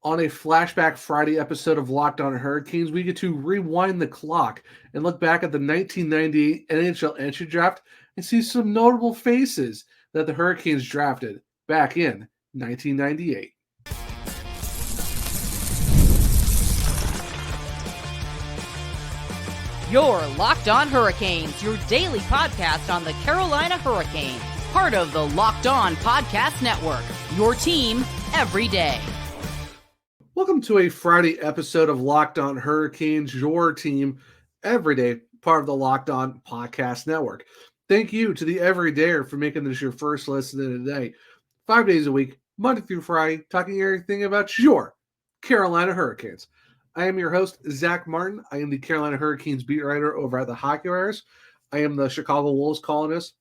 On a Flashback Friday episode of Locked On Hurricanes, we get to rewind the clock and look back at the 1998 NHL Entry Draft and see some notable faces that the Hurricanes drafted back in 1998. You're Locked On Hurricanes, your daily podcast on the Carolina Hurricanes, part of the Locked On Podcast Network, your team every day. Welcome to a Friday episode of Locked On Hurricanes, your team every day, part of the Locked On Podcast Network. Thank you to the Everydayer for making this your first listen of the day. 5 days a week, Monday through Friday, talking everything about your Carolina Hurricanes. I am your host, Zach Martin. I am the Carolina Hurricanes beat writer over at the Hockey Writers. I am the Chicago Wolves columnist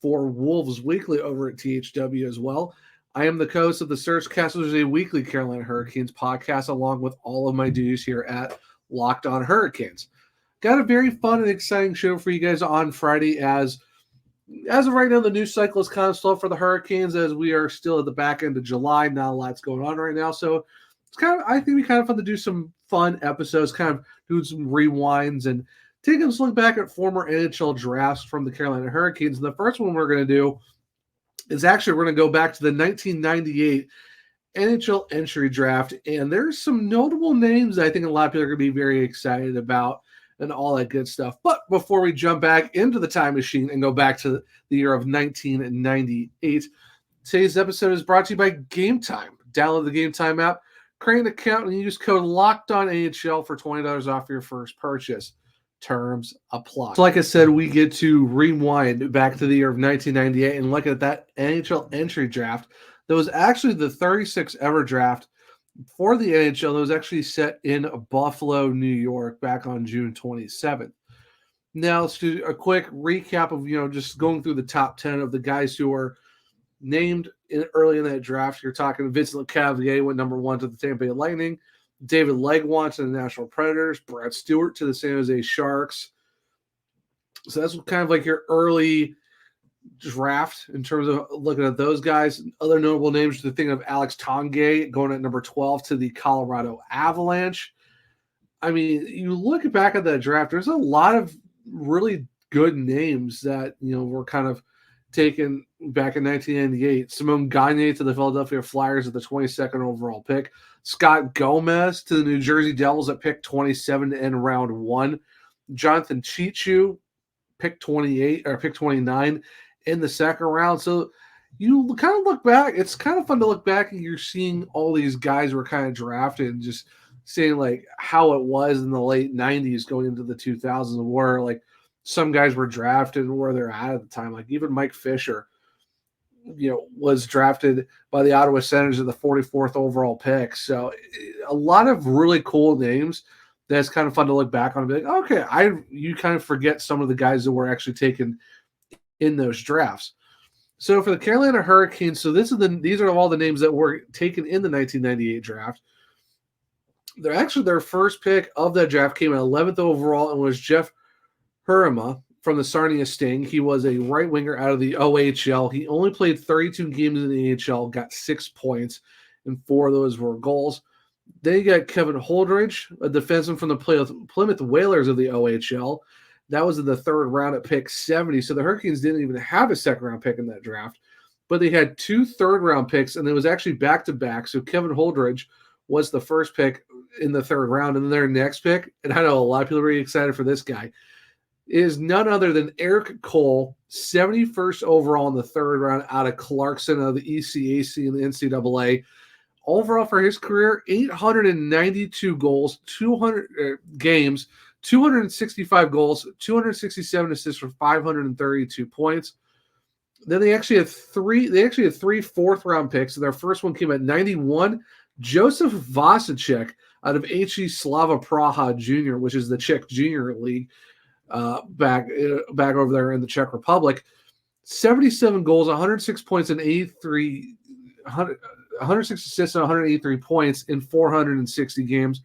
for Wolves Weekly over at THW as well. I am the host of the Search Castles, a weekly Carolina Hurricanes podcast, along with all of my duties here at Locked On Hurricanes. Got a very fun and exciting show for you guys on Friday. As of right now, the news cycle is kind of slow for the Hurricanes as we are still at the back end of July. Not a lot's going on right now, so it's I think it'd be kind of fun to do some fun episodes, kind of do some rewinds and take a look back at former NHL drafts from the Carolina Hurricanes. And the first one we're going to do is actually we're going to go back to the 1998 NHL Entry Draft, and there's some notable names that I think a lot of people are going to be very excited about and all that good stuff. But before we jump back into the time machine and go back to the year of 1998, today's episode is brought to you by Gametime. Download the Gametime app, create an account, and use code LOCKEDONNHL for $20 off your first purchase. Terms apply. So like I said, we get to rewind back to the year of 1998 and look at that NHL Entry Draft. That was actually the 36th ever draft for the NHL. That was actually set in Buffalo, New York, back on June 27th. Now let's do a quick recap of, just going through the top 10 of the guys who were named early in that draft. You're talking Vincent Lecavalier went number 1 to the Tampa Bay Lightning. David Legwand to the Nashville Predators, Brad Stewart to the San Jose Sharks. So that's kind of like your early draft in terms of looking at those guys. Other notable names, the thing of Alex Tanguay going at number 12 to the Colorado Avalanche. I mean, you look back at that draft, there's a lot of really good names that, were kind of taken back in 1998. Simone Gagne to the Philadelphia Flyers at the 22nd overall pick. Scott Gomez to the New Jersey Devils at pick 27 in round 1. Jonathan Cheechoo, pick 28 or pick 29 in the second round. So you kind of look back. It's kind of fun to look back and you're seeing all these guys were kind of drafted and just seeing like how it was in the late 90s going into the 2000s where like some guys were drafted and where they're at the time. Like even Mike Fisher, was drafted by the Ottawa Senators at the 44th overall pick. So a lot of really cool names that's kind of fun to look back on and be like, okay, you kind of forget some of the guys that were actually taken in those drafts. So for the Carolina Hurricanes, so these are all the names that were taken in the 1998 draft. They're actually their first pick of that draft came at 11th overall and was Jeff Hurima from the Sarnia Sting. He was a right winger out of the OHL. He only played 32 games in the AHL, got 6 points, and 4 of those were goals. Then you got Kevin Holdridge, a defenseman from the Plymouth Whalers of the OHL. That was in the 3rd round at pick 70. So the Hurricanes didn't even have a 2nd-round pick in that draft, but they had 2 3rd-round picks, and it was actually back-to-back. So Kevin Holdridge was the first pick in the 3rd round, and then their next pick, and I know a lot of people are really excited for this guy, is none other than Eric Cole, 71st overall in the 3rd round out of Clarkson of the ECAC and the NCAA. Overall for his career, 892 goals, 200 games, 265 goals, 267 assists for 532 points. Then they actually had 3 4th-round picks. Their first one came at 91. Joseph Vasicek out of HE Slava Praha Jr., which is the Czech Junior League. Back over there in the Czech Republic, 77 goals, 106 points, and 106 assists and 183 points in 460 games.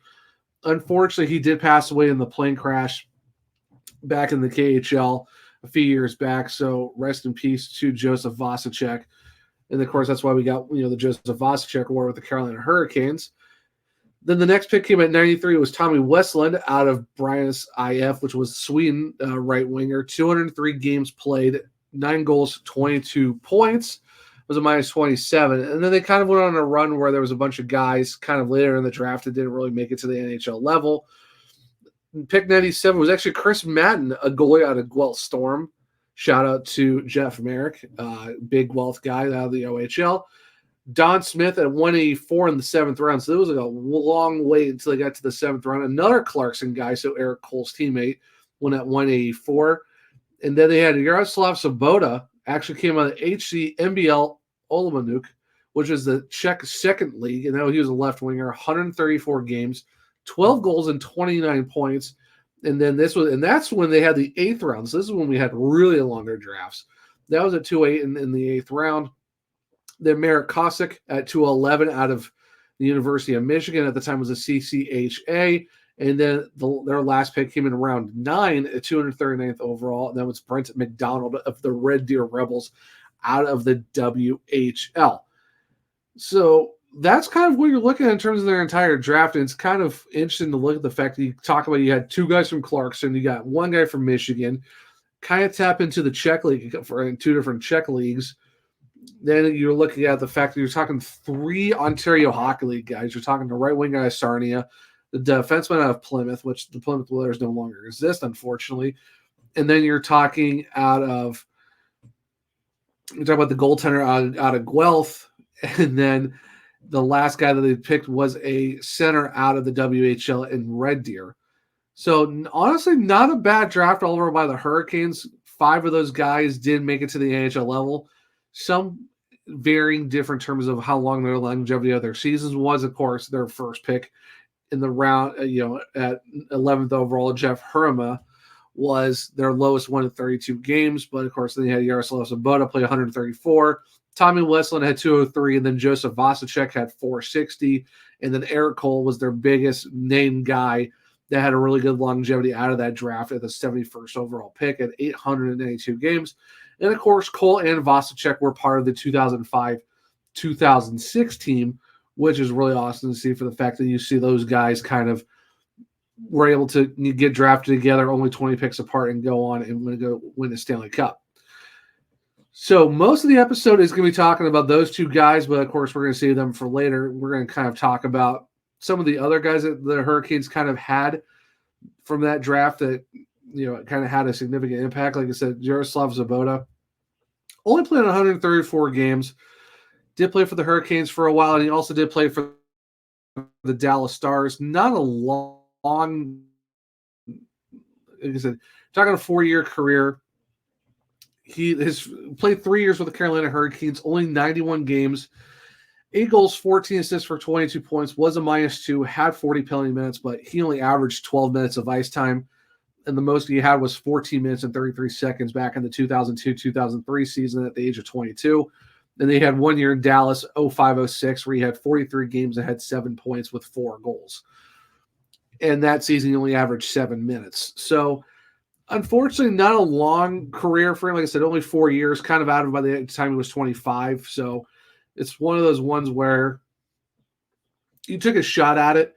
Unfortunately, he did pass away in the plane crash back in the KHL a few years back. So rest in peace to Joseph Vasicek. And of course, that's why we got, the Joseph Vasicek award with the Carolina Hurricanes. Then the next pick came at 93 was Tommy Westland out of Brynäs IF, which was Sweden right winger. 203 games played, 9 goals, 22 points. Was a minus 27. And then they kind of went on a run where there was a bunch of guys kind of later in the draft that didn't really make it to the NHL level. Pick 97 was actually Chris Madden, a goalie out of Guelph Storm. Shout out to Jeff Merrick, big Guelph guy out of the OHL. Don Smith at 184 in the 7th round. So it was like a long wait until they got to the 7th round. Another Clarkson guy, so Eric Cole's teammate, went at 184. And then they had Yaroslav Sobota, actually came out of HC NBL Olomanuk, which is the Czech second league. And he was a left winger, 134 games, 12 goals and 29 points. And then that's when they had the 8th round. So this is when we had really longer drafts. That was at 2-8 in the 8th round. Then Marek Kosick at 211 out of the University of Michigan. At the time was a CCHA. And then their last pick came in round 9 at 239th overall. And that was Brent McDonald of the Red Deer Rebels out of the WHL. So that's kind of what you're looking at in terms of their entire draft. And it's kind of interesting to look at the fact that you talk about you had 2 guys from Clarkson, you got 1 guy from Michigan, kind of tap into the Czech league for 2 different Czech leagues. Then you're looking at the fact that you're talking 3 Ontario Hockey League guys. You're talking the right wing guy of Sarnia, the defenseman out of Plymouth, which the Plymouth Whalers no longer exist, unfortunately. And then you're talking about the goaltender out of Guelph. And then the last guy that they picked was a center out of the WHL in Red Deer. So honestly, not a bad draft all over by the Hurricanes. 5 of those guys did make it to the NHL level. Some varying different terms of how long their longevity of their seasons was. Of course, their first pick in the round, at 11th overall, Jeff Hurma was their lowest one at 32 games. But of course, then you had Yaroslav Sobota play 134. Tommy Westland had 203, and then Joseph Vasicek had 460. And then Eric Cole was their biggest name guy that had a really good longevity out of that draft at the 71st overall pick at 882 games. And, of course, Cole and Vasicek were part of the 2005-2006 team, which is really awesome to see for the fact that you see those guys kind of were able to get drafted together, only 20 picks apart, and go on and go win a Stanley Cup. So most of the episode is going to be talking about those 2 guys, but, of course, we're going to save them for later. We're going to kind of talk about some of the other guys that the Hurricanes kind of had from that draft that, kind of had a significant impact. Like I said, Jaroslav Sobota only played 134 games, did play for the Hurricanes for a while, and he also did play for the Dallas Stars. Not a long, like I said, talking a 4-year career. He has played 3 years with the Carolina Hurricanes, only 91 games, 8 goals, 14 assists for 22 points, was a -2, had 40 penalty minutes, but he only averaged 12 minutes of ice time. And the most he had was 14 minutes and 33 seconds back in the 2002-2003 season at the age of 22. Then they had 1 year in Dallas, 05-06, where he had 43 games and had 7 points with 4 goals. And that season, he only averaged 7 minutes. So, unfortunately, not a long career for him. Like I said, only 4 years, kind of out of by the time he was 25. So, it's one of those ones where you took a shot at it.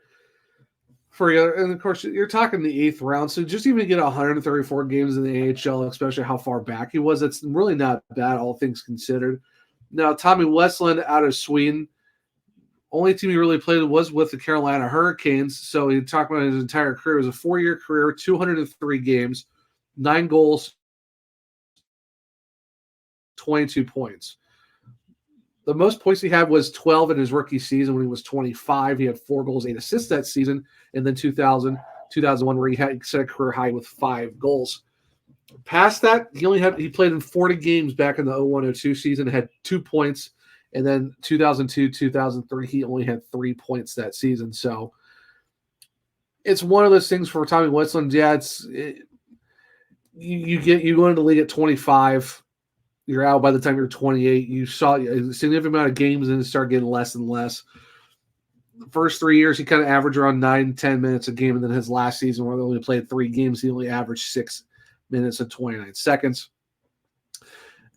And of course, you're talking the 8th round, so just even get 134 games in the AHL, especially how far back he was, it's really not bad, all things considered. Now, Tommy Westland out of Sweden, only team he really played was with the Carolina Hurricanes, so he talked about his entire career. It was a 4-year career, 203 games, 9 goals, 22 points. The most points he had was 12 in his rookie season when he was 25. He had 4 goals, 8 assists that season. And then 2001, where he set a career high with 5 goals. Past that, he played in 40 games back in the 01-02 season, had 2 points. And then 2002-2003, he only had 3 points that season. So it's one of those things for Tommy Westland. Yeah, you go into the league at 25. You're out by the time you're 28. You saw a significant amount of games and it started getting less and less. The first 3 years, he kind of averaged around 9-10 minutes a game. And then his last season, where they only played 3 games, he only averaged 6 minutes and 29 seconds.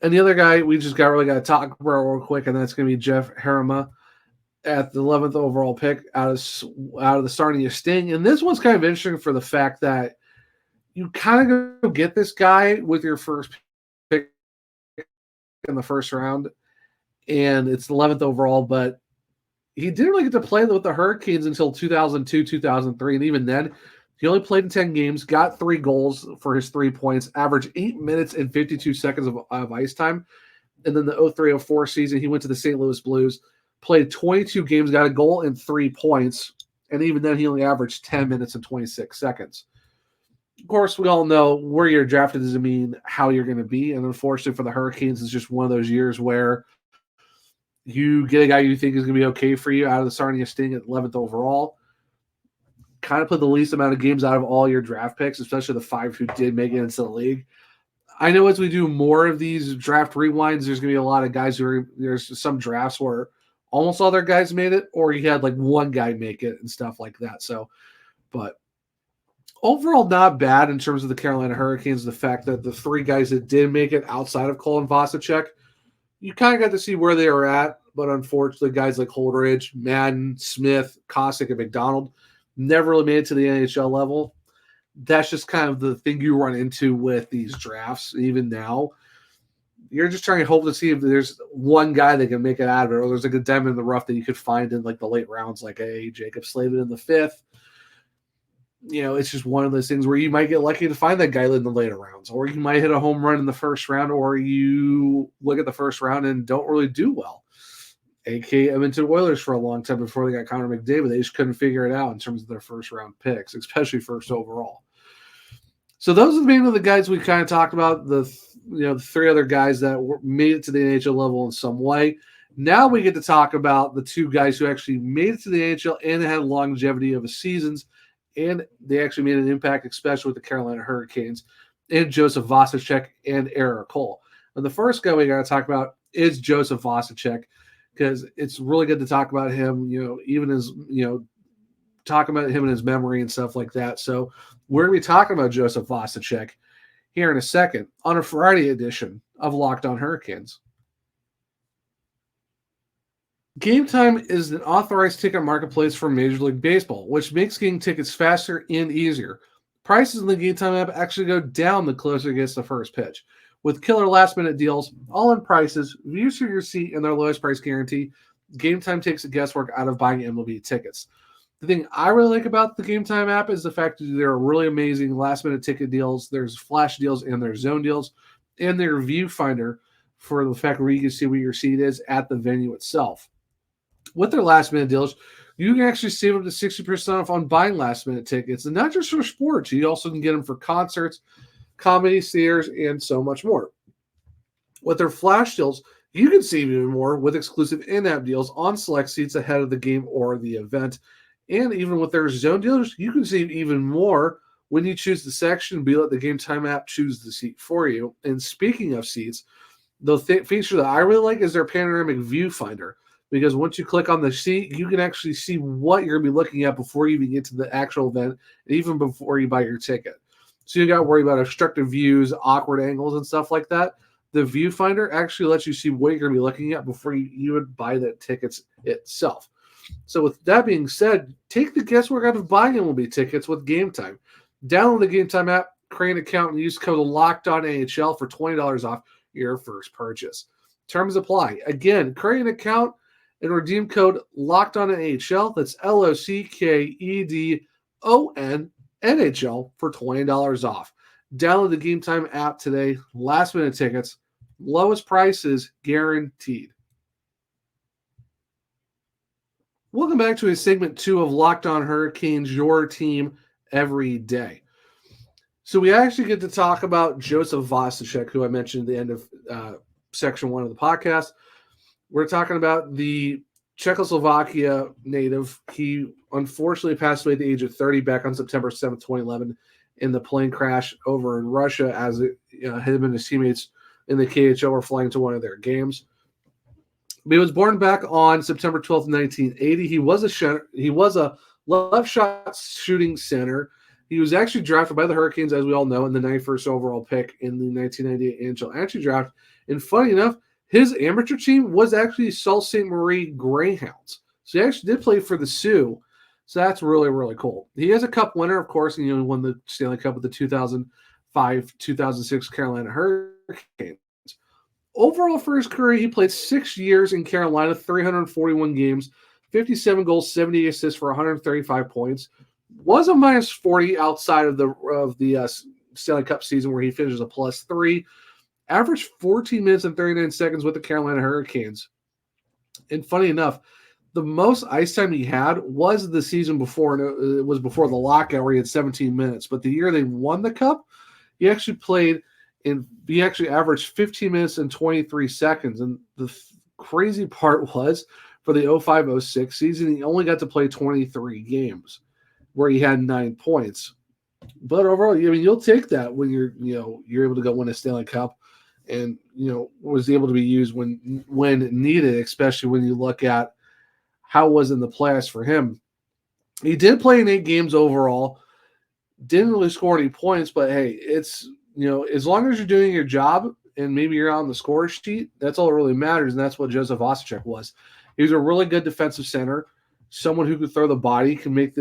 And the other guy we just got to talk about real quick, and that's going to be Jeff Harama at the 11th overall pick out of the Sarnia Sting. And this one's kind of interesting for the fact that you kind of go get this guy with your first pick in the first round, and it's 11th overall, but he didn't really get to play with the Hurricanes until 2002, 2003, and even then, he only played in 10 games, got 3 goals for his 3 points, averaged 8 minutes and 52 seconds of ice time. And then the 03-04 season, he went to the St. Louis Blues, played 22 games, got a goal and 3 points, and even then he only averaged 10 minutes and 26 seconds. Of course, we all know where you're drafted doesn't mean how you're going to be, and unfortunately for the Hurricanes, it's just one of those years where you get a guy you think is going to be okay for you out of the Sarnia Sting at 11th overall. Kind of put the least amount of games out of all your draft picks, especially the 5 who did make it into the league. I know as we do more of these draft rewinds, there's going to be a lot of guys there's some drafts where almost all their guys made it, or you had like one guy make it and stuff like that. So, but overall, not bad in terms of the Carolina Hurricanes. The fact that the 3 guys that did make it outside of Cole and Vasicek, you kind of got to see where they were at, but unfortunately, guys like Holdridge, Madden, Smith, Kosick, and McDonald never really made it to the NHL level. That's just kind of the thing you run into with these drafts. Even now, you're just trying to hope to see if there's one guy that can make it out of it, or there's like a diamond in the rough that you could find in like the late rounds, like a Jacob Slavin in the 5th. You know, it's just one of those things where you might get lucky to find that guy in the later rounds, or you might hit a home run in the first round, or you look at the first round and don't really do well. A.K.A. Edmonton Oilers for a long time before they got Connor McDavid. They just couldn't figure it out in terms of their first round picks, especially first overall. So those are the main of the guys we kind of talked about, the 3 other guys that made it to the NHL level in some way. Now we get to talk about the 2 guys who actually made it to the NHL and had longevity of seasons, and they actually made an impact, especially with the Carolina Hurricanes, and Joseph Vasicek and Erik Cole. And the first guy we got to talk about is Joseph Vasicek, because it's really good to talk about him, even as, talking about him and his memory and stuff like that. So we're going to be talking about Joseph Vasicek here in a second on a Friday edition of Locked On Hurricanes. Gametime is an authorized ticket marketplace for Major League Baseball, which makes getting tickets faster and easier. Prices in the Gametime app actually go down the closer it gets to first pitch. With killer last-minute deals, all-in prices, views from your seat, and their lowest price guarantee, Gametime takes the guesswork out of buying MLB tickets. The thing I really like about the Gametime app is the fact that there are really amazing last-minute ticket deals. There's flash deals and there's zone deals, and their viewfinder for the fact where you can see where your seat is at the venue itself. With their last-minute deals, you can actually save up to 60% off on buying last-minute tickets, and not just for sports. You also can get them for concerts, comedy, theaters, and so much more. With their flash deals, you can save even more with exclusive in-app deals on select seats ahead of the game or the event. And even with their zone deals, you can save even more when you choose the section. Be let the Gametime app choose the seat for you. And speaking of seats, the feature that I really like is their panoramic viewfinder, because once you click on the seat, you can actually see what you're going to be looking at before you even get to the actual event, and even before you buy your ticket. So you got to worry about obstructive views, awkward angles, and stuff like that. The viewfinder actually lets you see what you're going to be looking at before you would buy the tickets itself. So with that being said, take the guesswork out of buying MLB tickets with Gametime. Download the Gametime app, create an account, and use code LOCKEDONNHL for $20 off your first purchase. Terms apply. Again, create an account and redeem code LOCKEDONNHL. That's LOCKEDONNHL for $20 off. Download the Gametime app today. Last minute tickets, lowest prices guaranteed. Welcome back to segment 2 of Locked On Hurricanes, your team every day. So we actually get to talk about Joseph Vasicek, who I mentioned at the end of section 1 of the podcast. We're talking about the Czechoslovakia native. He unfortunately passed away at the age of 30 back on September 7th, 2011 in the plane crash over in Russia as him and his teammates in the KHL were flying to one of their games. But he was born back on September 12th, 1980. He was a left shot shooting center He was actually drafted by the Hurricanes, as we all know, in the 91st overall pick in the 1998 NHL Entry Draft. And funny enough, his amateur team was actually Sault Ste. Marie Greyhounds. So he actually did play for the Sioux. So that's really, really cool. He is a Cup winner, of course, and he won the Stanley Cup with the 2005-2006 Carolina Hurricanes. Overall, for his career, he played 6 years in Carolina, 341 games, 57 goals, 70 assists for 135 points. Was a minus 40 outside of the Stanley Cup season where he finishes a +3. Averaged 14 minutes and 39 seconds with the Carolina Hurricanes. And funny enough, the most ice time he had was the season before, and it was before the lockout where he had 17 minutes. But the year they won the Cup, he actually averaged 15 minutes and 23 seconds. And the crazy part was, for the 05-06 season, he only got to play 23 games, where he had 9 points. But overall, I mean, you'll take that when you're able to go win a Stanley Cup, and was able to be used when needed, especially when you look at how it was in the playoffs for him. He did play in 8 games overall, didn't really score any points, but hey, it's as long as you're doing your job and maybe you're on the score sheet, that's all that really matters, and that's what Joseph Osachek was. He was a really good defensive center, someone who could throw the body, can make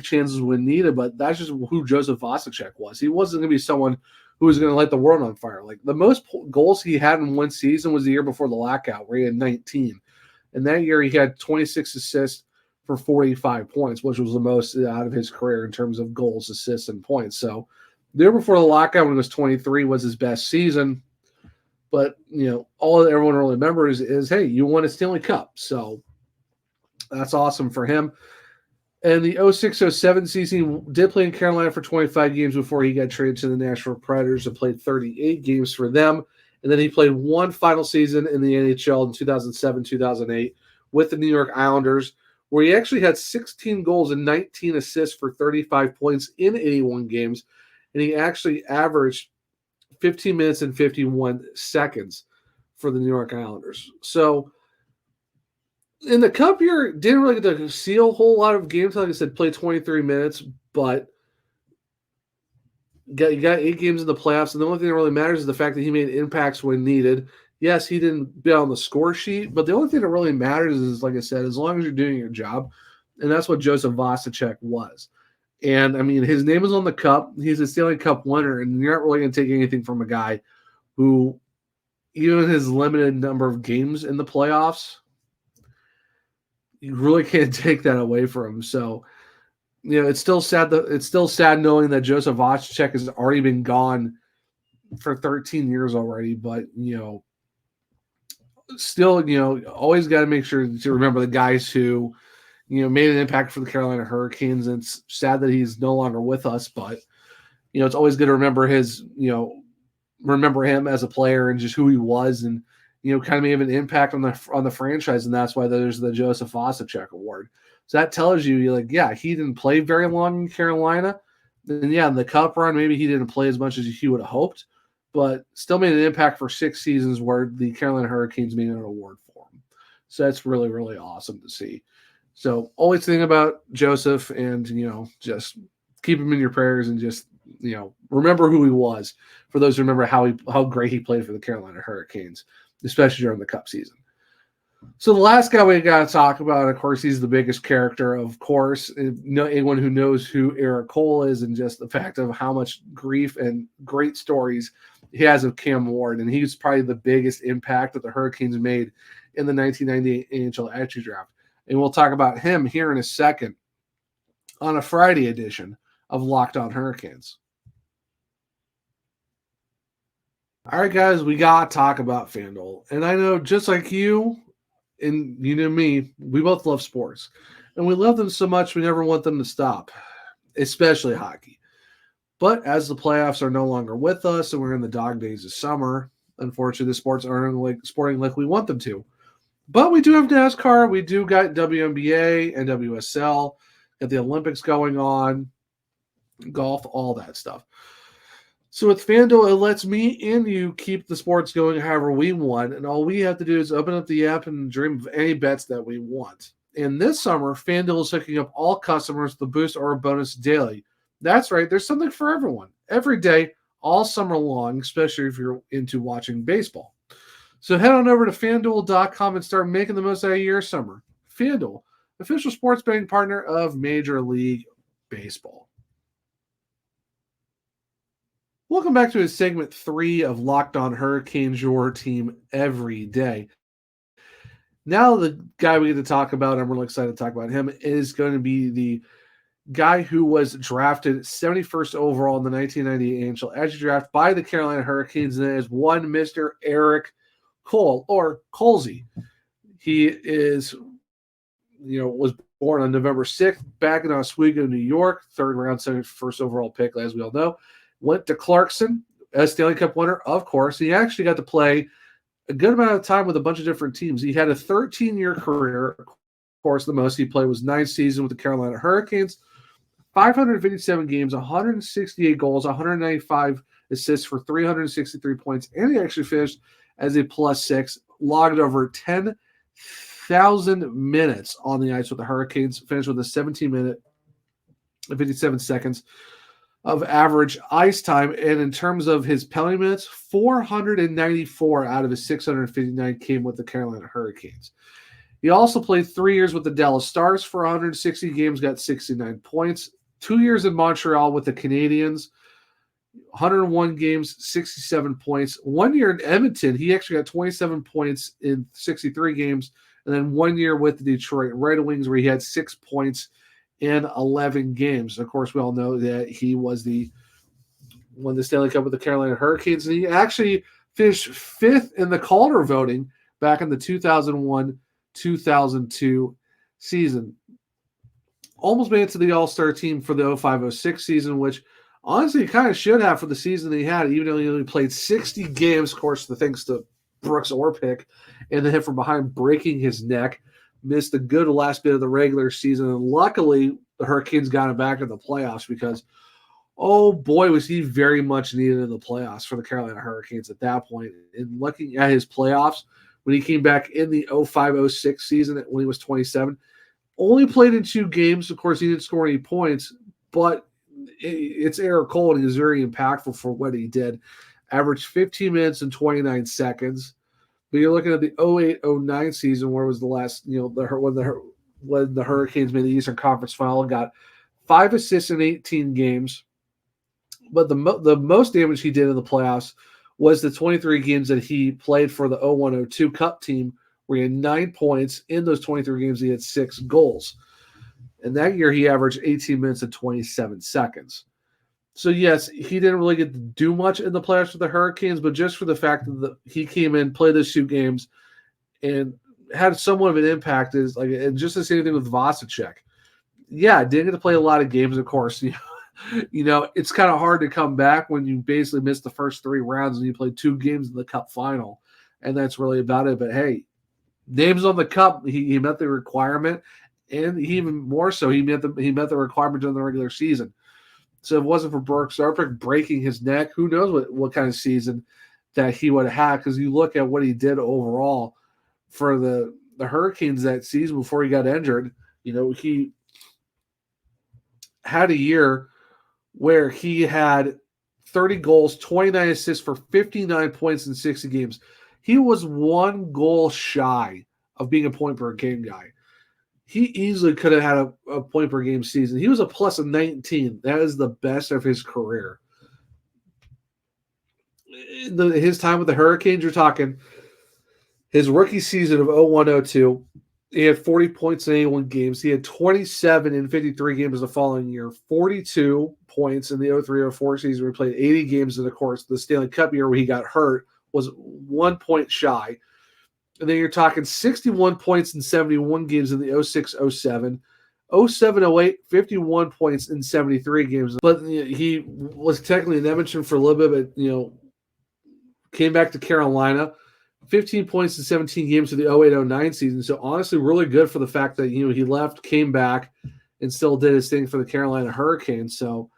chances when needed, but that's just who Joseph Osachek was. He wasn't going to be someone who was going to light the world on fire. Like, the most goals he had in one season was the year before the lockout, where he had 19. And that year he had 26 assists for 45 points, which was the most out of his career in terms of goals, assists, and points. So the year before the lockout, when he was 23, was his best season. But, all that everyone really remembers is, hey, you won a Stanley Cup. So that's awesome for him. And the 06-07 season, he did play in Carolina for 25 games before he got traded to the Nashville Predators and played 38 games for them. And then he played one final season in the NHL in 2007-2008 with the New York Islanders, where he actually had 16 goals and 19 assists for 35 points in 81 games. And he actually averaged 15 minutes and 51 seconds for the New York Islanders. So in the Cup year, didn't really get to see a whole lot of games. Like I said, played 23 minutes, but you got 8 games in the playoffs, and the only thing that really matters is the fact that he made impacts when needed. Yes, he didn't be on the score sheet, but the only thing that really matters is, like I said, as long as you're doing your job, and that's what Joseph Osachek was. And, I mean, his name is on the cup. He's a Stanley Cup winner, and you're not really going to take anything from a guy who, even his limited number of games in the playoffs, you really can't take that away from him. So, it's still sad. It's still sad knowing that Joseph Osachek has already been gone for 13 years already. But still, always got to make sure to remember the guys who, made an impact for the Carolina Hurricanes. And it's sad that he's no longer with us, but it's always good to remember remember him as a player and just who he was, and kind of made an impact on the franchise, and that's why there's the Joseph Osachek Award. So that tells you, he didn't play very long in Carolina. And in the Cup run, maybe he didn't play as much as he would have hoped, but still made an impact for 6 seasons where the Carolina Hurricanes made an award for him. So that's really, really awesome to see. So always think about Joseph and, just keep him in your prayers and just, remember who he was, for those who remember how great he played for the Carolina Hurricanes, especially during the Cup season. So the last guy we got to talk about, of course, he's the biggest character, of course. Anyone who knows who Eric Cole is, and just the fact of how much grief and great stories he has of Cam Ward. And he's probably the biggest impact that the Hurricanes made in the 1998 NHL Entry Draft. And we'll talk about him here in a second on a Friday edition of Locked On Hurricanes. All right, guys, we got to talk about FanDuel. And I know, just like you and me, we both love sports. And we love them so much, we never want them to stop, especially hockey. But as the playoffs are no longer with us and we're in the dog days of summer, unfortunately, the sports aren't sporting like we want them to. But we do have NASCAR. We do got WNBA and WSL, got the Olympics going on, golf, all that stuff. So with FanDuel, it lets me and you keep the sports going however we want, and all we have to do is open up the app and dream of any bets that we want. And this summer, FanDuel is hooking up all customers with a boost or a bonus daily. That's right. There's something for everyone every day, all summer long, especially if you're into watching baseball. So head on over to FanDuel.com and start making the most out of your summer. FanDuel, official sports betting partner of Major League Baseball. Welcome back to segment 3 of Locked On Hurricanes, your team every day. Now the guy we get to talk about, I'm really excited to talk about him, is going to be the guy who was drafted 71st overall in the 1998 NHL Entry Draft by the Carolina Hurricanes, and that is one Mr. Eric Cole, or Colesy. He was born on November 6th back in Oswego, New York, third round, 71st overall pick, as we all know. Went to Clarkson, a Stanley Cup winner, of course. He actually got to play a good amount of time with a bunch of different teams. He had a 13-year career. Of course, the most he played was 9 seasons with the Carolina Hurricanes, 557 games, 168 goals, 195 assists for 363 points, and he actually finished as a +6, logged over 10,000 minutes on the ice with the Hurricanes, finished with a 17-minute and 57 seconds of average ice time. And in terms of his penalty minutes, 494 out of his 659 came with the Carolina Hurricanes. He also played 3 years with the Dallas Stars for 160 games, got 69 points. 2 years in Montreal with the Canadiens, 101 games, 67 points. 1 year in Edmonton, he actually got 27 points in 63 games. And then 1 year with the Detroit Red Wings where he had 6 points in 11 games. Of course, we all know that he won the Stanley Cup with the Carolina Hurricanes, and he actually finished 5th in the Calder voting back in the 2001-2002 season. Almost made it to the All-Star team for the 05-06 season, which honestly he kind of should have for the season that he had, even though he only played 60 games, of course, thanks to Brooks Orpik and the hit from behind breaking his neck. Missed a good last bit of the regular season, and luckily the Hurricanes got him back in the playoffs because, oh boy, was he very much needed in the playoffs for the Carolina Hurricanes at that point. And looking at his playoffs, when he came back in the 05-06 season when he was 27, only played in 2 games. Of course, he didn't score any points, but it's Eric Cole, and he was very impactful for what he did. Averaged 15 minutes and 29 seconds. But you're looking at the 08-09 season, where it was the last, when the Hurricanes made the Eastern Conference Final, and got 5 assists in 18 games. But the most damage he did in the playoffs was the 23 games that he played for the 01-02 Cup team, where he had 9 points. In those 23 games, he had 6 goals. And that year, he averaged 18 minutes and 27 seconds. So, yes, he didn't really get to do much in the playoffs with the Hurricanes, but just for the fact that he came in, played those 2 games, and had somewhat of an impact, and just the same thing with Vasicek. Yeah, didn't get to play a lot of games, of course. It's kind of hard to come back when you basically missed the first 3 rounds and you played 2 games in the Cup final, and that's really about it. But, hey, names on the Cup, he met the requirement, and even more so, he met the requirement during the regular season. So if it wasn't for Brooks Orpik breaking his neck, who knows what kind of season that he would have had, because you look at what he did overall for the Hurricanes that season before he got injured. He had a year where he had 30 goals, 29 assists for 59 points in 60 games. He was 1 goal shy of being a point-per-game guy. He easily could have had a point-per-game season. He was a plus of 19. That is the best of his career. His time with the Hurricanes, you're talking his rookie season of 01-02, he had 40 points in 81 games. He had 27 in 53 games the following year, 42 points in the 03-04 season where he played 80 games. And, of course, the Stanley Cup year where he got hurt was 1 point shy. And then you're talking 61 points in 71 games in the 06-07. 07-08, 51 points in 73 games. But he was technically in Edmonton for a little bit, but, came back to Carolina. 15 points in 17 games for the 08-09 season. So, honestly, really good for the fact that, he left, came back, and still did his thing for the Carolina Hurricanes. So,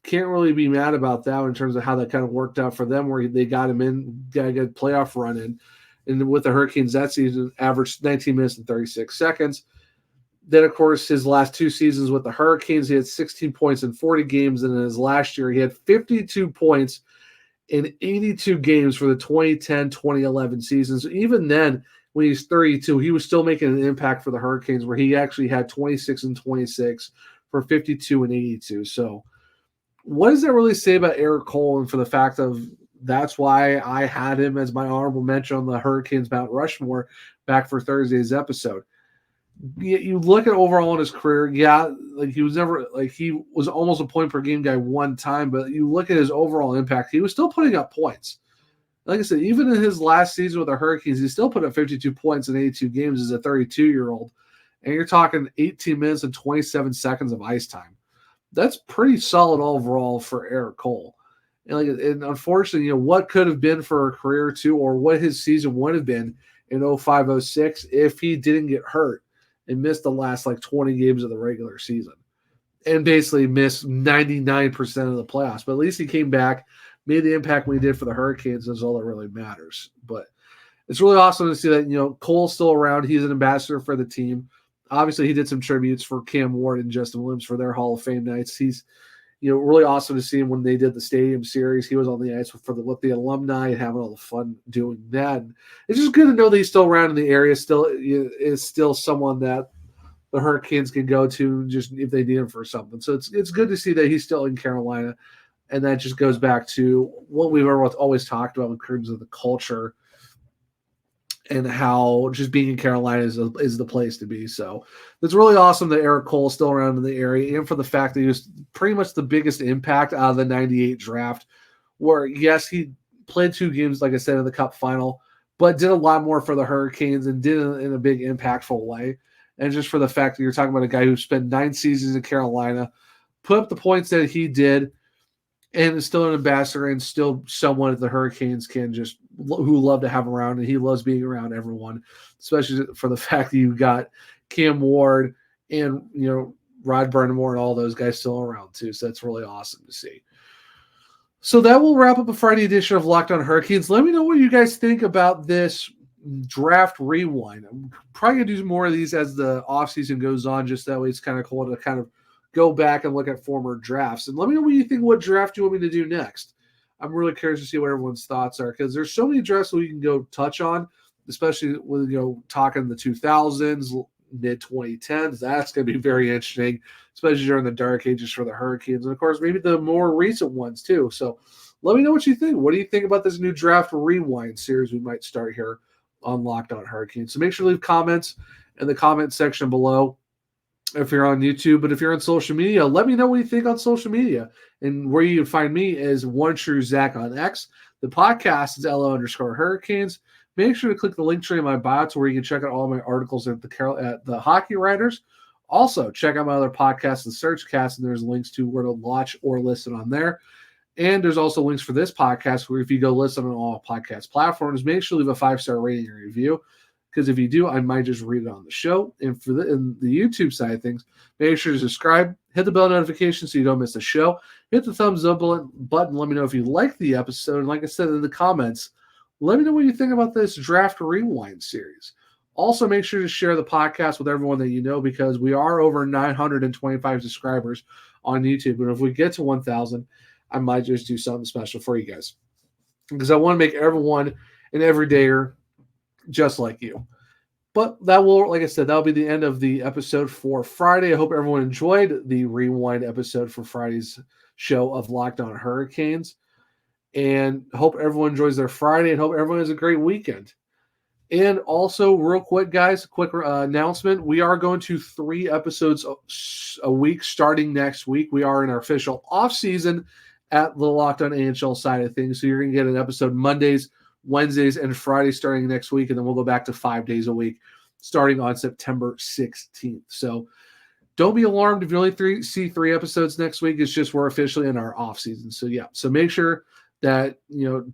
can't really be mad about that in terms of how that kind of worked out for them, where they got him in, got a good playoff run in. And with the Hurricanes that season, averaged 19 minutes and 36 seconds. Then, of course, his last 2 seasons with the Hurricanes, he had 16 points in 40 games. And in his last year, he had 52 points in 82 games for the 2010-2011 season. So even then, when he's 32, he was still making an impact for the Hurricanes, where he actually had 26 and 26 for 52 and 82. So what does that really say about Erik Cole, and for the fact of that's why I had him as my honorable mention on the Hurricanes Mount Rushmore back for Thursday's episode? You look at overall in his career, he was almost a point per game guy one time, but you look at his overall impact, he was still putting up points. Like I said, even in his last season with the Hurricanes, he still put up 52 points in 82 games as a 32-year-old. And you're talking 18 minutes and 27 seconds of ice time. That's pretty solid overall for Erik Cole. And unfortunately, what could have been for a career too, or what his season would have been in 05-06 if he didn't get hurt and missed the last 20 games of the regular season and basically missed 99% of the playoffs. But at least he came back, made the impact when he did for the Hurricanes. That's all that really matters. But it's really awesome to see that, Cole's still around. He's an ambassador for the team. Obviously, he did some tributes for Cam Ward and Justin Williams for their Hall of Fame nights. He's, really awesome to see him when they did the Stadium Series. He was on the ice with the alumni and having all the fun doing that. And it's just good to know that he's still around in the area. Still is still someone that the Hurricanes can go to just if they need him for something. So it's good to see that he's still in Carolina, and that just goes back to what we've always talked about in terms of the culture and how just being in Carolina is the place to be. So it's really awesome that Erik Cole is still around in the area, and for the fact that he was pretty much the biggest impact out of the 98 draft, where, yes, he played 2 games, like I said, in the Cup final, but did a lot more for the Hurricanes and did it in a big, impactful way. And just for the fact that you're talking about a guy who spent 9 seasons in Carolina, put up the points that he did, and is still an ambassador and still someone that the Hurricanes who love to have around, and he loves being around everyone, especially for the fact that you got Cam Ward and, Rod Brind'amour and all those guys still around too. So that's really awesome to see. So that will wrap up a Friday edition of Locked On Hurricanes. Let me know what you guys think about this draft rewind. I'm probably going to do more of these as the offseason goes on, just that way it's kind of cool to kind of go back and look at former drafts. And let me know what you think, what draft you want me to do next. I'm really curious to see what everyone's thoughts are, because there's so many drafts that we can go touch on, especially with, talking the 2000s, mid-2010s. That's going to be very interesting, especially during the dark ages for the Hurricanes. And, of course, maybe the more recent ones too. So let me know what you think. What do you think about this new draft rewind series we might start here on Locked On Hurricanes? So make sure to leave comments in the comment section below if you're on YouTube. But if you're on social media, let me know what you think on social media. And where you can find me is One True Zach on X. The podcast is LO_Hurricanes. Make sure to click the link tree in my bio to where you can check out all my articles at the Hockey Writers. Also, check out my other podcasts, the Searchcast, and there's links to where to watch or listen on there. And there's also links for this podcast where if you go listen on all podcast platforms, make sure to leave a 5-star rating and review, because if you do, I might just read it on the show. And for the YouTube side of things, make sure to subscribe, hit the bell notification so you don't miss a show, hit the thumbs up button. Let me know if you like the episode. And like I said in the comments, let me know what you think about this Draft Rewind series. Also, make sure to share the podcast with everyone that you know, because we are over 925 subscribers on YouTube. And if we get to 1,000, I might just do something special for you guys, because I want to make everyone an everydayer just like you. But that will, like I said, that'll be the end of the episode for Friday. I hope everyone enjoyed the rewind episode for Friday's show of Locked On Hurricanes, and hope everyone enjoys their Friday, and hope everyone has a great weekend. And also, real quick, guys, quick announcement. We are going to 3 episodes a week starting next week. We are in our official off season at the Locked On NHL side of things. So you're going to get an episode Mondays, Wednesdays, and Fridays starting next week. And then we'll go back to 5 days a week starting on September 16th. So don't be alarmed if you only see 3 episodes next week. It's just we're officially in our off season. So yeah, so make sure that,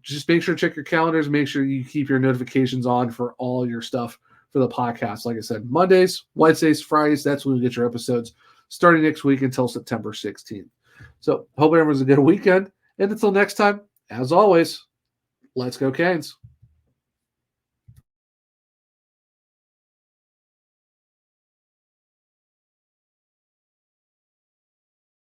just make sure to check your calendars. Make sure you keep your notifications on for all your stuff for the podcast. Like I said, Mondays, Wednesdays, Fridays, that's when you get your episodes starting next week until September 16th. So hope everyone's a good weekend. And until next time, as always, let's go Canes.